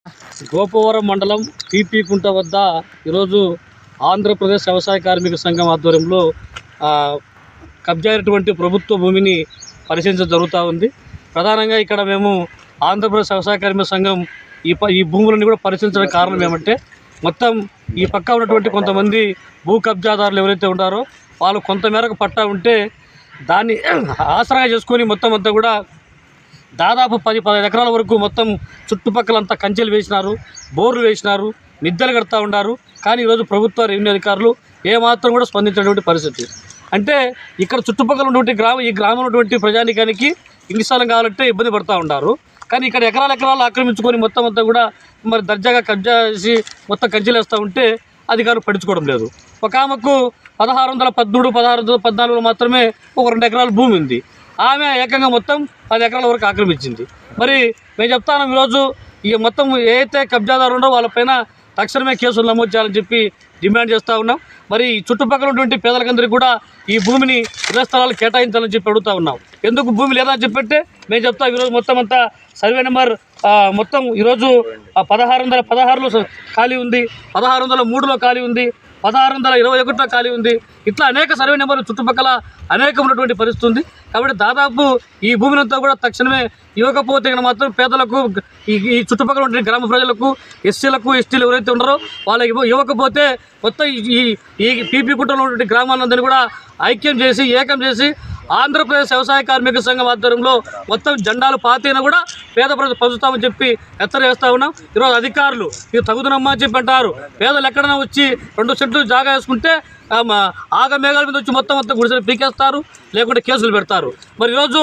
గోపవరం మండలం పీపీ కుంట వద్ద ఈరోజు ఆంధ్రప్రదేశ్ వ్యవసాయ కార్మిక సంఘం ఆధ్వర్యంలో కబ్జా అయినటువంటి ప్రభుత్వ భూమిని పరిశీలించడం జరుగుతూ ఉంది. ప్రధానంగా ఇక్కడ మేము ఆంధ్రప్రదేశ్ వ్యవసాయ కార్మిక సంఘం ఈ భూములను కూడా పరిశీలించడానికి కారణం ఏమంటే, మొత్తం ఈ పక్క ఉన్నటువంటి కొంతమంది భూ కబ్జాదారులు ఎవరైతే ఉన్నారో వాళ్ళు కొంతమేరకు పట్టా ఉంటే దాన్ని ఆసరాగా చేసుకొని మొత్తం అంతా కూడా దాదాపు 10-15 ఎకరాల వరకు మొత్తం చుట్టుపక్కలంతా కంచెలు వేసినారు, బోర్లు వేసినారు, మిద్దెలు కడతా ఉన్నారు. కానీ ఈరోజు ప్రభుత్వ రెవెన్యూ అధికారులు ఏమాత్రం కూడా స్పందించినటువంటి పరిస్థితి. అంటే ఇక్కడ చుట్టుపక్కల ఉన్నటువంటి ఈ గ్రామం ఉన్నటువంటి ప్రజానికానికి ఇంటి స్థలం కావాలంటే ఇబ్బంది పడుతూ ఉంటారు. కానీ ఇక్కడ ఎకరాలు ఆక్రమించుకొని మొత్తం అంతా కూడా మరి దర్జాగా కబ్జా చేసి మొత్తం కంచెలు వేస్తూ ఉంటే అధికారులు పట్టించుకోవడం లేదు. ఒక ఆమెకు 1613, 1614 మాత్రమే ఒక 2 ఎకరాల భూమి ఉంది. ఆమె ఏకంగా మొత్తం 10 ఎకరాల వరకు ఆక్రమించింది. మరి మేము చెప్తాను, ఈరోజు ఈ మొత్తం ఏదైతే కబ్జాదారు ఉండో వాళ్ళపైన తక్షణమే కేసులు నమోదు చేయాలని చెప్పి డిమాండ్ చేస్తూ ఉన్నాం. మరి చుట్టుపక్కల ఉన్నటువంటి పేదలకందరికీ కూడా ఈ భూమిని ఇళ్ల స్థలాలు కేటాయించాలని చెప్పి అడుగుతూ ఉన్నాం. ఎందుకు భూమి లేదని చెప్పంటే మేము చెప్తాం, ఈరోజు మొత్తం అంతా సర్వే నెంబర్ మొత్తం ఈరోజు 1616లో ఖాళీ ఉంది, 1603లో ఖాళీ ఉంది, 1621లో ఖాళీ ఉంది. ఇట్లా అనేక సర్వే నెంబర్లు చుట్టుపక్కల అనేక ఉన్నటువంటి పరిస్థితి ఉంది. కాబట్టి దాదాపు ఈ భూమినంతా కూడా తక్షణమే ఇవ్వకపోతే మాత్రం పేదలకు, ఈ చుట్టుపక్కల ఉండే గ్రామ ప్రజలకు, ఎస్సీలకు, ఎస్టీలు ఎవరైతే ఉన్నారో వాళ్ళకి ఇవ్వకపోతే మొత్తం ఈ పీపీ కుంటలో ఉన్నటువంటి గ్రామాలందరినీ కూడా ఐక్యం చేసి, ఏకం చేసి ఆంధ్రప్రదేశ్ వ్యవసాయ కార్మిక సంఘం ఆధ్వర్యంలో మొత్తం జెండాలు పాతైనా కూడా పేద ప్రజలు పంచుతామని చెప్పి హెచ్చరిస్తూ ఉన్నాం. ఈరోజు అధికారులు ఇది తగుదనమ్మా అని చెప్పి అంటారు. పేదలు ఎక్కడైనా వచ్చి 2 సెంట్లు జాగా వేసుకుంటే ఆగమేఘాల మీద వచ్చి మొత్తం అంతా గుడిసెలు పీకేస్తారు, లేకుంటే కేసులు పెడతారు. మరి ఈరోజు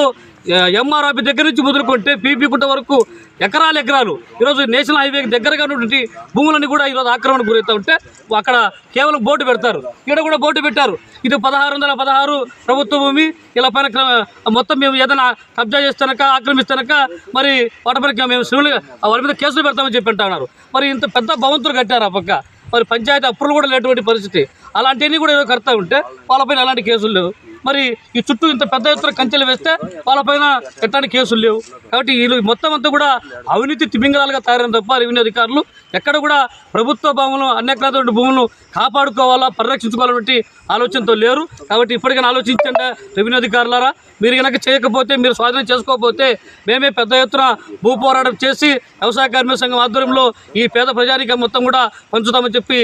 ఎంఆర్ ఆఫీస్ దగ్గర నుంచి మొదలుకుంటే పీపీ కుంట వరకు ఎకరాలు ఈరోజు నేషనల్ హైవేకి దగ్గరగా ఉన్నటువంటి భూములన్నీ కూడా ఈరోజు ఆక్రమణకు గురవుతూ ఉంటే అక్కడ కేవలం బోర్డు పెడతారు. ఇక్కడ కూడా బోర్డు పెట్టారు, ఇది 1616 ప్రభుత్వ భూమి, ఇలా పైన మొత్తం మేము ఏదైనా కబ్జా చేస్తానక, ఆక్రమిస్తానక మరి వాటిపైన మేము వాళ్ళ మీద కేసులు పెడతామని చెప్పి అంటున్నారు. మరి ఇంత పెద్ద భవంతులు కట్టారు ఆ పక్క, మరి పంచాయతీ అప్రూవల్ కూడా లేనటువంటి పరిస్థితి. అలాంటివన్నీ కూడా ఏదో కడతా ఉంటే వాళ్ళపైన ఎలాంటి కేసులు లేవు. మరి ఈ చుట్టూ ఇంత పెద్ద ఎత్తున కంచెలు వేస్తే వాళ్ళపైన ఎట్లాంటి కేసులు లేవు. కాబట్టి వీళ్ళు మొత్తం అంతా కూడా అవినీతి తిమింగలాలుగా తయారైన తప్ప రెవెన్యూ అధికారులు ఎక్కడ కూడా ప్రభుత్వ భూములు, అనేక భూములను కాపాడుకోవాలా, పరిరక్షించుకోవాలనే ఆలోచనతో లేరు. కాబట్టి ఇప్పటికైనా ఆలోచించండి రెవెన్యూ అధికారులారా. మీరు కనుక చేయకపోతే, మీరు స్వాధీనం చేసుకోకపోతే మేమే పెద్ద ఎత్తున భూ పోరాటం చేసి వ్యవసాయ కార్మిక సంఘం ఆధ్వర్యంలో ఈ పేద ప్రజానికం మొత్తం కూడా పంచుతామని చెప్పి